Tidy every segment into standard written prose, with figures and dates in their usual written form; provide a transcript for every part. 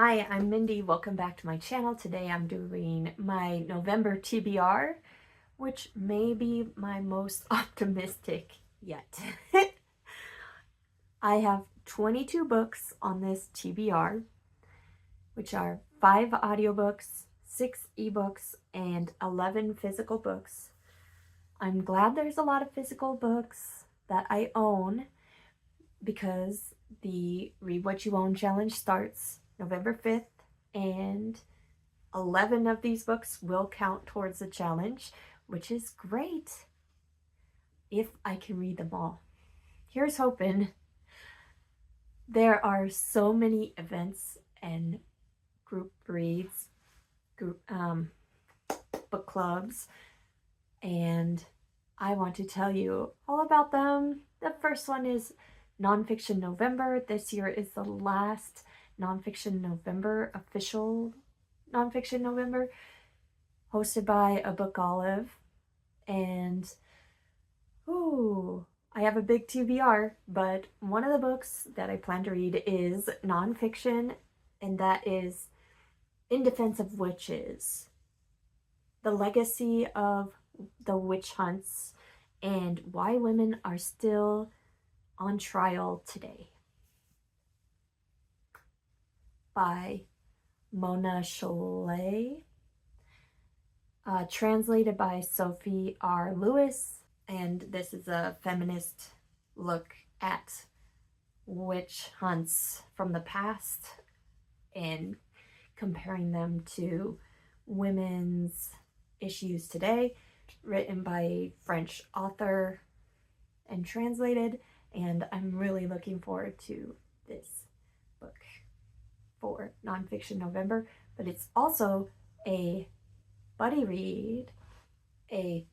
Hi, I'm Mindy. Welcome back to my channel. Today I'm doing my November TBR, which may be my most optimistic yet. I have 22 books on this TBR, which are 5 audiobooks, 6 ebooks, and 11 physical books. I'm glad there's a lot of physical books that I own because the Read What You Own challenge starts November 5th, and 11 of these books will count towards the challenge, which is great if I can read them all. Here's hoping. There are so many events and group reads, book clubs, and I want to tell you all about them. The first one is Nonfiction November. This year is the last Nonfiction November, official Nonfiction November, hosted by a book olive. And I have a big TBR, but one of the books that I plan to read is nonfiction, and that is In Defense of Witches: The Legacy of the Witch Hunts and Why Women Are Still on Trial Today, by Mona Sholay, translated by Sophie R. Lewis, and this is a feminist look at witch hunts from the past and comparing them to women's issues today, written by a French author and translated, and I'm really looking forward to this book for Nonfiction November. But it's also a buddy read, a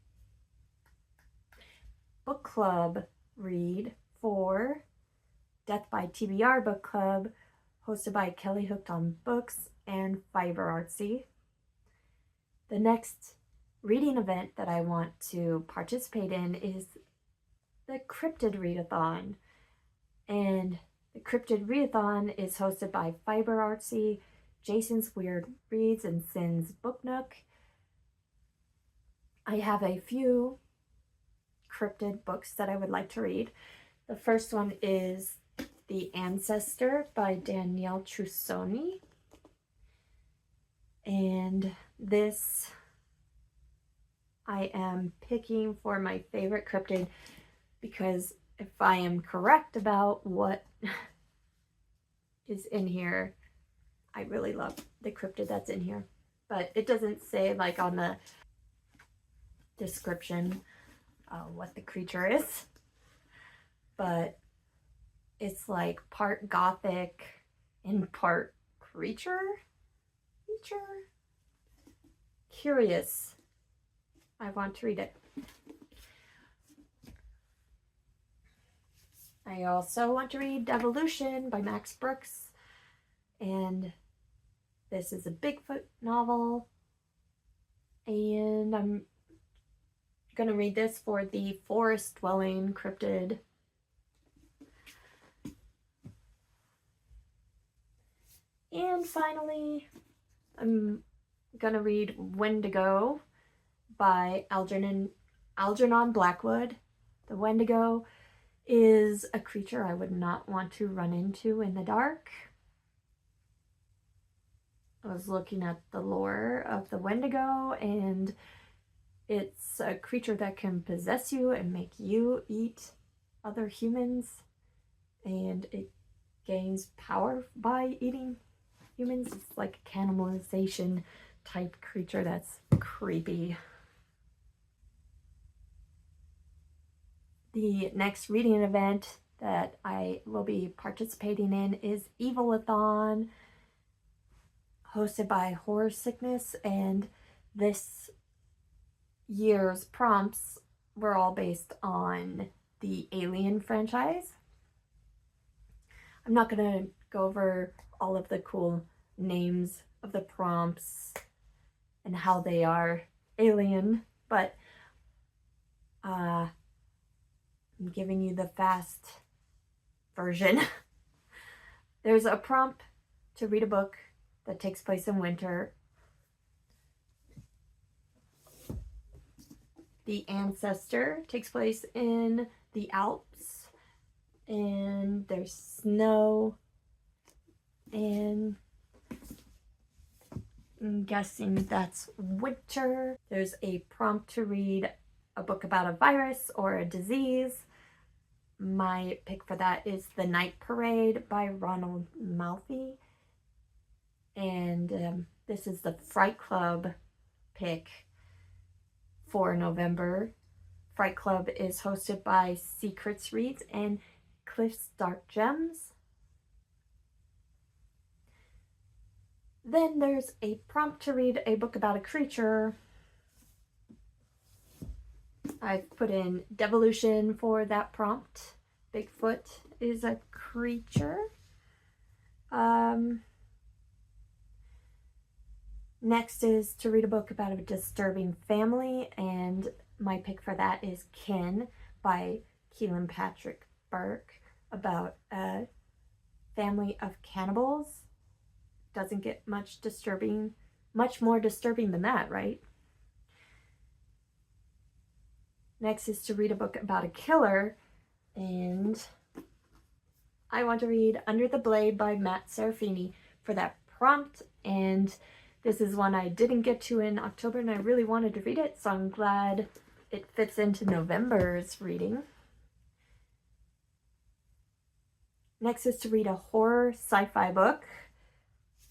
book club read for Death by TBR Book Club, hosted by Kelly Hooked on Books and Fiber Artsy. The next reading event that I want to participate in is the Cryptid Readathon, and the Cryptid Readathon is hosted by Fiber Artsy, Jason's Weird Reads, and Sin's Book Nook. I have a few cryptid books that I would like to read. The first one is The Ancestor by Danielle Trussoni, and this I am picking for my favorite cryptid because if I am correct about what is in here, I really love the cryptid that's in here. But it doesn't say, like, on the description what the creature is. But it's like part gothic and part creature? Curious. I want to read it. I also want to read Devolution by Max Brooks, and this is a Bigfoot novel, and I'm going to read this for the Forest Dwelling Cryptid. And finally, I'm going to read Wendigo by Algernon Blackwood. The Wendigo is a creature I would not want to run into in the dark. I was looking at the lore of the Wendigo, and it's a creature that can possess you and make you eat other humans, and it gains power by eating humans. It's like a cannibalization type creature that's creepy. The next reading event that I will be participating in is Evilathon, hosted by Horror Sickness, and this year's prompts were all based on the Alien franchise. I'm not going to go over all of the cool names of the prompts and how they are alien, but I'm giving you the fast version. There's a prompt to read a book that takes place in winter. The Ancestor takes place in the Alps, and there's snow, and I'm guessing that's winter. There's a prompt to read a book about a virus or a disease. My pick for that is The Night Parade by Ronald Malfi. And this is the Fright Club pick for November. Fright Club is hosted by Secrets Reads and Cliff's Dark Gems. Then there's a prompt to read a book about a creature. I've put in Devolution for that prompt. Bigfoot is a creature. Next is to read a book about a disturbing family, and my pick for that is Kin by Keelan Patrick Burke, about a family of cannibals. Doesn't get much more disturbing than that, right? Next is to read a book about a killer, and I want to read Under the Blade by Matt Serafini for that prompt, and this is one I didn't get to in October, and I really wanted to read it, so I'm glad it fits into November's reading. Next is to read a horror sci-fi book.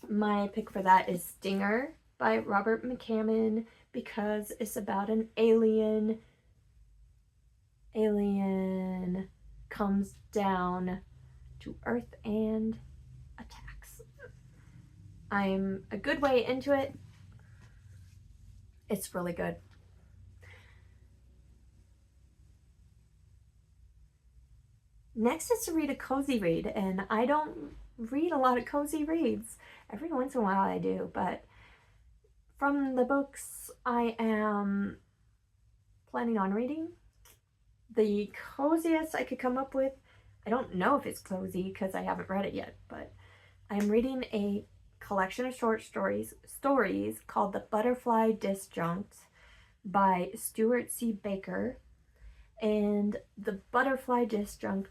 My pick for that is Stinger by Robert McCammon, because it's about an alien. Alien comes down to Earth and attacks. I'm a good way into it. It's really good. Next is to read a cozy read, and I don't read a lot of cozy reads. Every once in a while I do, but from the books I am planning on reading, the coziest I could come up with, I don't know if it's cozy because I haven't read it yet, but I'm reading a collection of short stories called The Butterfly Disjunct by Stuart C. Baker. And The Butterfly Disjunct,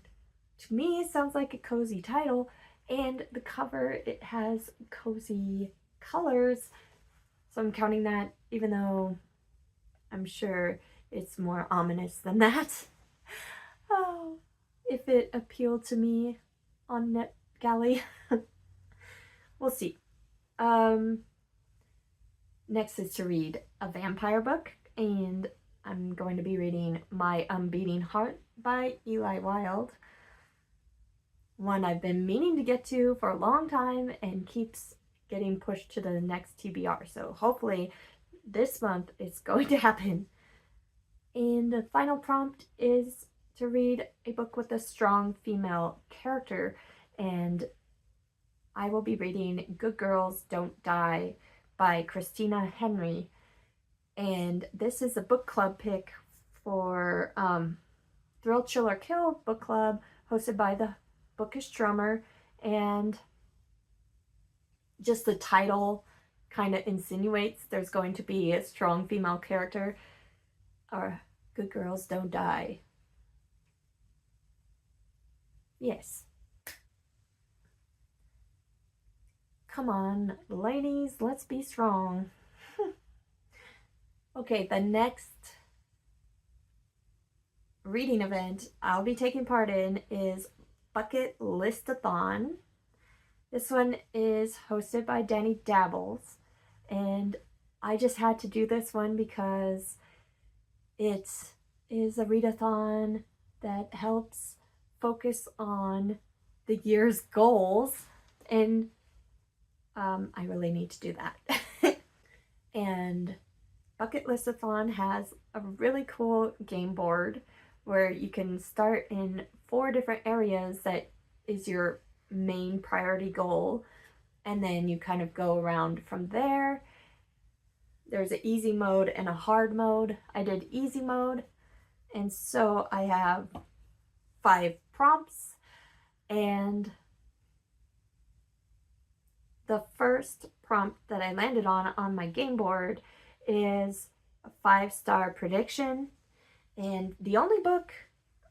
to me, sounds like a cozy title, and the cover, it has cozy colors, so I'm counting that, even though I'm sure it's more ominous than that. Oh, if it appealed to me on NeckGaly. We'll see. Next is to read a vampire book, and I'm going to be reading My Unbeating Heart by Eli Wilde. One I've been meaning to get to for a long time and keeps getting pushed to the next TBR. So hopefully this month it's going to happen. And the final prompt is to read a book with a strong female character. And I will be reading Good Girls Don't Die by Christina Henry. And this is a book club pick for Thrill, Chill, or Kill book club, hosted by the Bookish Drummer. And just the title kind of insinuates there's going to be a strong female character. Or Good Girls Don't Die. Yes. Come on, ladies, let's be strong. Okay, the next reading event I'll be taking part in is Bucket List-athon. This one is hosted by Danny Dabbles, and I just had to do this one because it is a readathon that helps focus on the year's goals, and I really need to do that. And Bucket List-athon has a really cool game board where you can start in 4 different areas that is your main priority goal, and then you kind of go around from there. There's an easy mode and a hard mode. I did easy mode, and so I have 5 prompts, and The first prompt that I landed on my game board is a 5-star prediction. And the only book,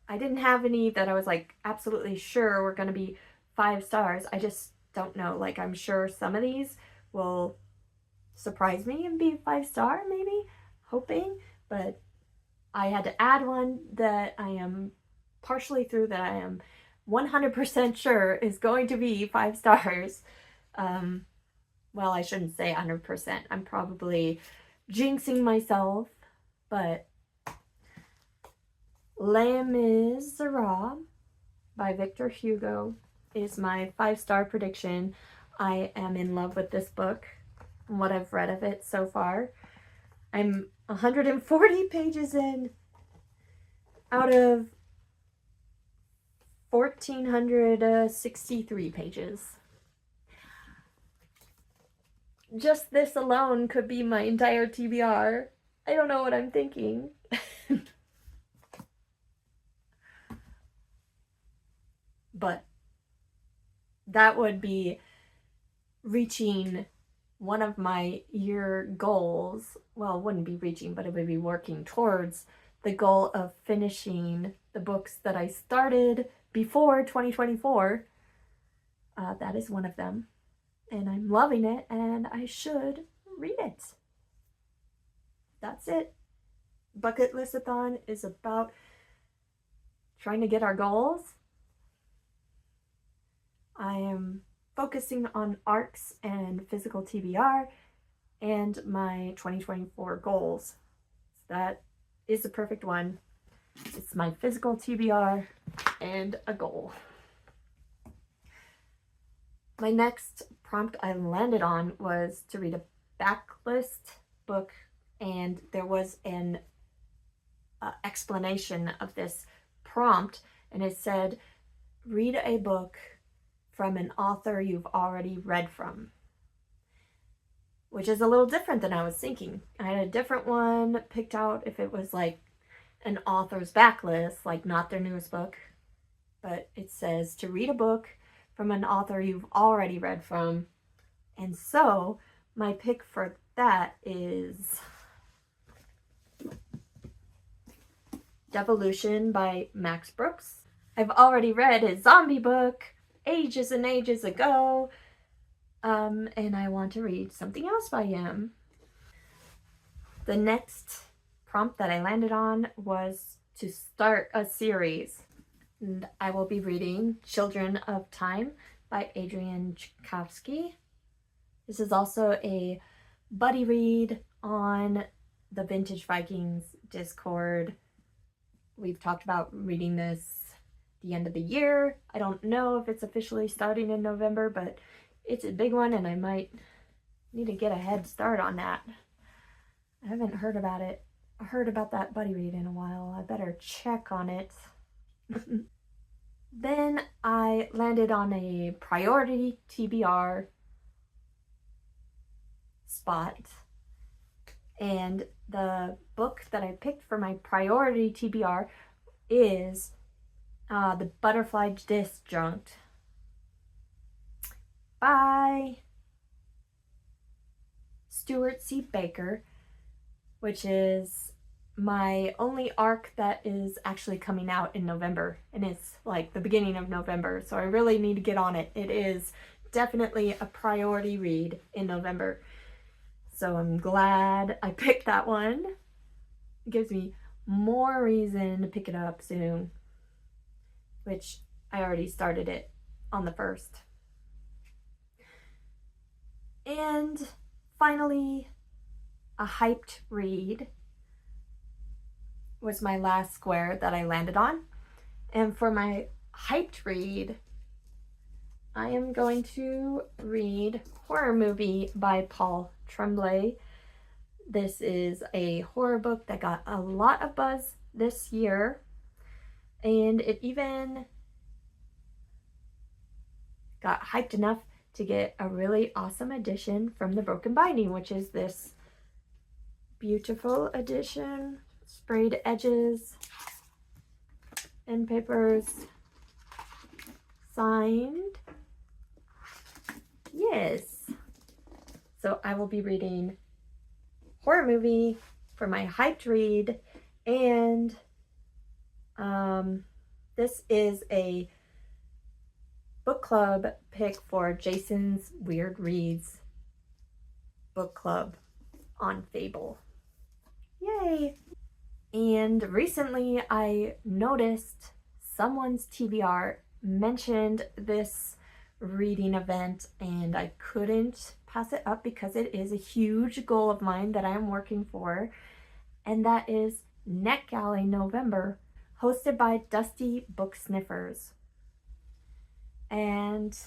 I didn't have any that I was like absolutely sure were going to be 5 stars. I just don't know. Like, I'm sure some of these will surprise me and be 5-star, maybe, hoping. But I had to add one that I am partially through, that I am 100% sure is going to be 5 stars. Well, I shouldn't say 100%. I'm probably jinxing myself, but Les Miserables by Victor Hugo is my 5-star prediction. I am in love with this book and what I've read of it so far. I'm 140 pages in out of 1,463 pages. Just this alone could be my entire TBR. I don't know what I'm thinking. But that would be reaching one of my year goals. Well, it wouldn't be reaching, but it would be working towards the goal of finishing the books that I started before 2024. That is one of them. And I'm loving it, and I should read it. That's it. Bucket List-athon is about trying to get our goals. I am focusing on ARCs and physical TBR and my 2024 goals. So that is the perfect one. It's my physical TBR and a goal. My next prompt I landed on was to read a Backlist book, and there was an explanation of this prompt, and it said, read a book from an author you've already read from, which is a little different than I was thinking. I had a different one picked out if it was like an author's backlist, like not their newest book, but it says to read a book from an author you've already read from. And so my pick for that is Devolution by Max Brooks. I've already read his zombie book ages and ages ago, and I want to read something else by him. The next prompt that I landed on was to start a series, and I will be reading Children of Time by Adrian Tchaikovsky. This is also a buddy read on the Vintage Vikings Discord. We've talked about reading this the end of the year. I don't know if it's officially starting in November, but it's a big one, and I might need to get a head start on that. I haven't heard about it. I heard about that buddy read in a while. I better check on it. Then I landed on a priority TBR spot, and the book that I picked for my priority TBR is The Butterfly Disjunct by Stuart C. Baker, which is my only ARC that is actually coming out in November, and it's like the beginning of November, so I really need to get on it. It is definitely a priority read in November, so I'm glad I picked that one. It gives me more reason to pick it up soon, which I already started it on the 1st. And finally, a hyped read was my last square that I landed on. And for my hyped read, I am going to read Horror Movie by Paul Tremblay. This is a horror book that got a lot of buzz this year, and it even got hyped enough to get a really awesome edition from the Broken Binding, which is this beautiful edition, sprayed edges, end papers, signed. Yes. So I will be reading horror movie for my hyped read, and this is a book club pick for Jason's Weird Reads book club on Fable. Yay! And recently I noticed someone's TBR mentioned this reading event, and I couldn't pass it up because it is a huge goal of mine that I am working for, and that is Netgalley November, hosted by Dusty Book Sniffers. And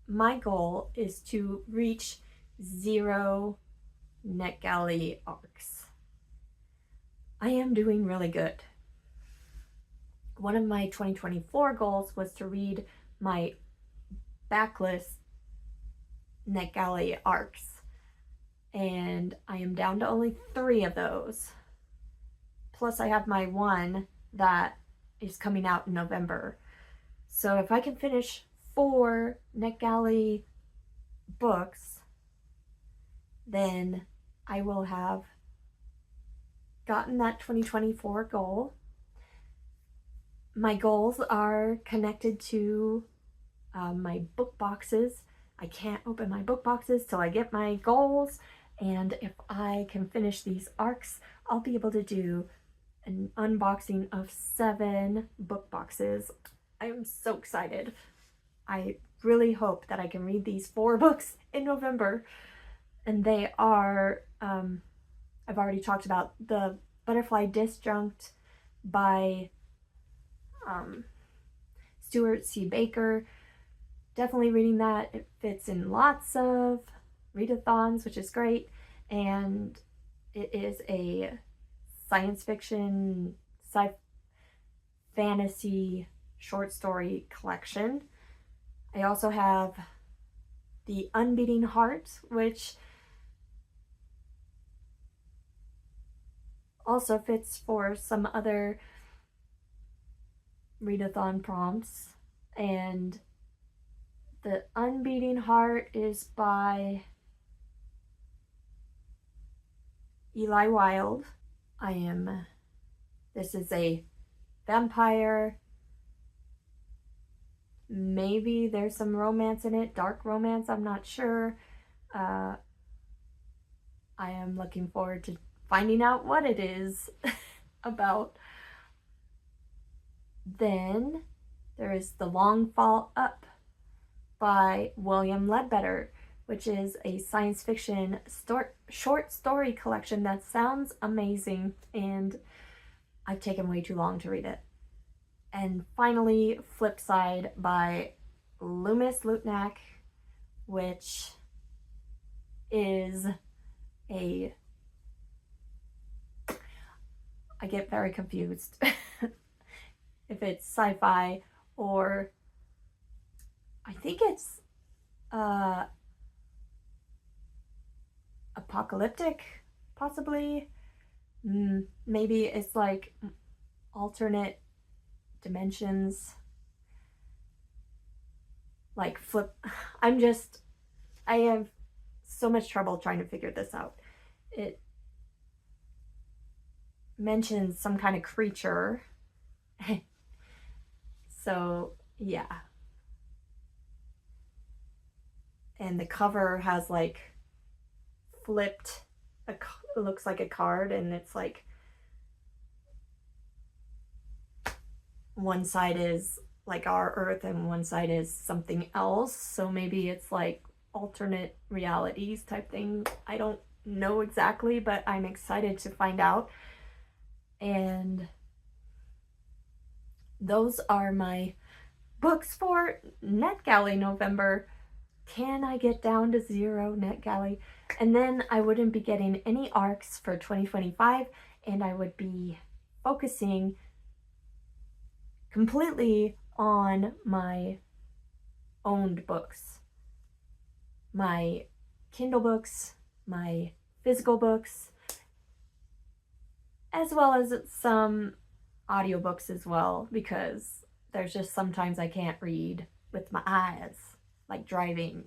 my goal is to reach 0 NeckGaly arcs. I am doing really good. One of my 2024 goals was to read my Backlist NeckGaly arcs, and I am down to only 3 of those. Plus I have my one that is coming out in November. So if I can finish 4 NeckGaly books, then I will have gotten that 2024 goal. My goals are connected to my book boxes. I can't open my book boxes till I get my goals, and if I can finish these arcs, I'll be able to do an unboxing of 7 book boxes. I am so excited. I really hope that I can read these 4 books in November, and they are, I've already talked about the Butterfly Disjunct by Stuart C. Baker. Definitely reading that. It fits in lots of readathons, which is great, and it is a science fiction, fantasy short story collection. I also have The Unbeating Heart, which also fits for some other readathon prompts. And The Unbeating Heart is by Eli Wilde. This is a vampire. Maybe there's some romance in it, dark romance, I'm not sure. I am looking forward to finding out what it is about. Then there is The Long Fall Up by William Ledbetter, which is a science fiction short story collection that sounds amazing, and I've taken way too long to read it. And finally, Flipside by Loomis Lutnack, which is I get very confused if it's sci-fi or I think it's apocalyptic, possibly. Maybe it's like alternate dimensions, like flip. I have so much trouble trying to figure this out. It mentions some kind of creature. So yeah, and the cover has like flipped, it looks like a card, and it's like one side is like our Earth and one side is something else. So maybe it's like alternate realities type thing. I don't know exactly, but I'm excited to find out. And those are my books for NeckGaly November. Can I get down to 0 NeckGaly? And then I wouldn't be getting any arcs for 2025, and I would be focusing completely on my owned books, my Kindle books, my physical books, as well as some audiobooks as well, because there's just sometimes I can't read with my eyes, like driving.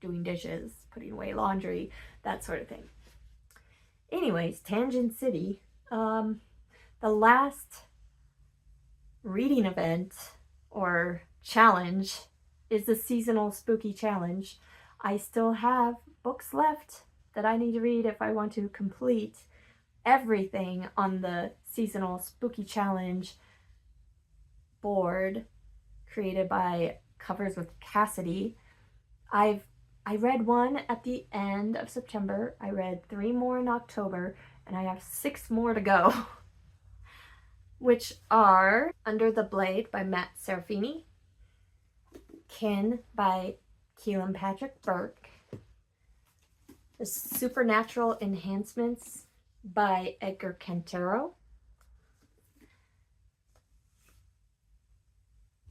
doing dishes, putting away laundry, that sort of thing. Anyways, Tangent City. The last reading event or challenge is the seasonal spooky challenge. I still have books left that I need to read if I want to complete everything on the seasonal spooky challenge board created by Covers with Cassidy. I read one at the end of September. I read 3 more in October, and I have 6 more to go, which are Under the Blade by Matt Serafini, Kin by Keelan Patrick Burke, The Supernatural Enhancements by Edgar Cantero,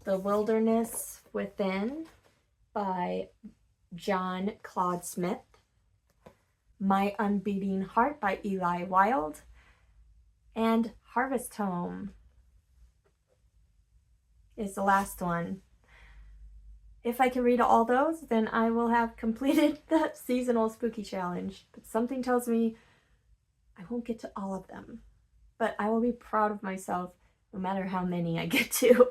The Wilderness Within by John Claude Smith, My Unbeating Heart by Eli Wilde, and Harvest Home is the last one. If I can read all those, then I will have completed the seasonal spooky challenge. But something tells me I won't get to all of them. But I will be proud of myself no matter how many I get to.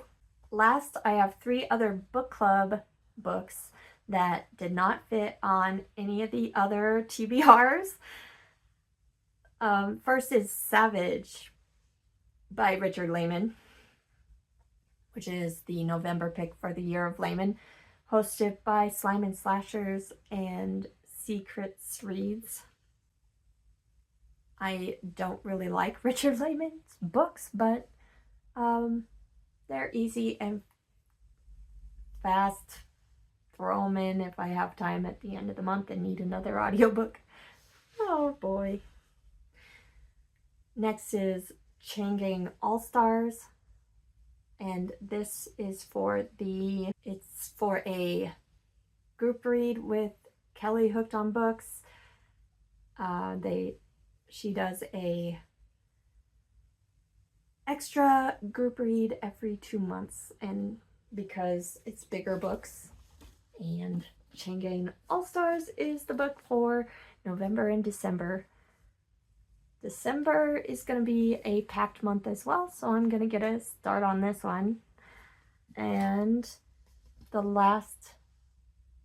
Last, I have 3 other book club books that did not fit on any of the other TBRs. First is Savage by Richard Lehman, which is the November pick for the Year of Lehman, hosted by Slime and Slashers and Secrets Reads. I don't really like Richard Lehman's books, but they're easy and fast. Throw them in if I have time at the end of the month and need another audiobook. Oh boy. Next is Chain Gang All-Stars. And this is for a group read with Kelly Hooked on Books. She does a extra group read every 2 months, and because it's bigger books. And Chain Gang All-Stars is the book for November and December. December is going to be a packed month as well, so I'm going to get a start on this one. And the last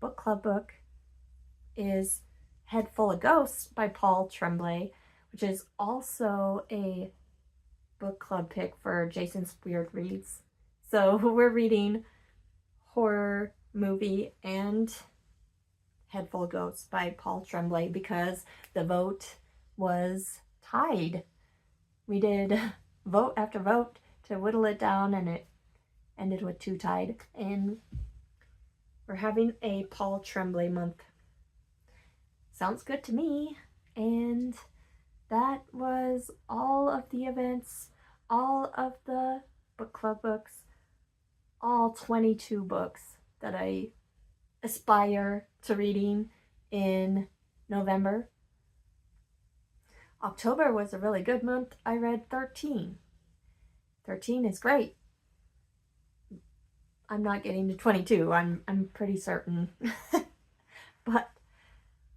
book club book is Head Full of Ghosts by Paul Tremblay, which is also a book club pick for Jason's Weird Reads. So we're reading horror, movie, and Head Full of Ghosts by Paul Tremblay because the vote was tied. We did vote after vote to whittle it down, and it ended with 2 tied. And we're having a Paul Tremblay month. Sounds good to me. And that was all of the events, all of the book club books, all 22 books that I aspire to reading in November. October was a really good month. I read 13. 13 is great. I'm not getting to 22. I'm pretty certain. But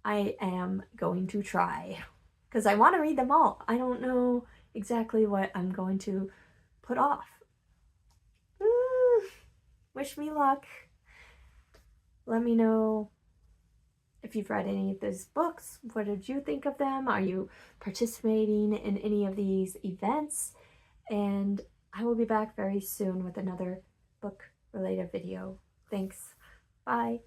I am going to try because I want to read them all. I don't know exactly what I'm going to put off. Wish me luck. Let me know if you've read any of these books. What did you think of them? Are you participating in any of these events? And I will be back very soon with another book-related video. Thanks. Bye.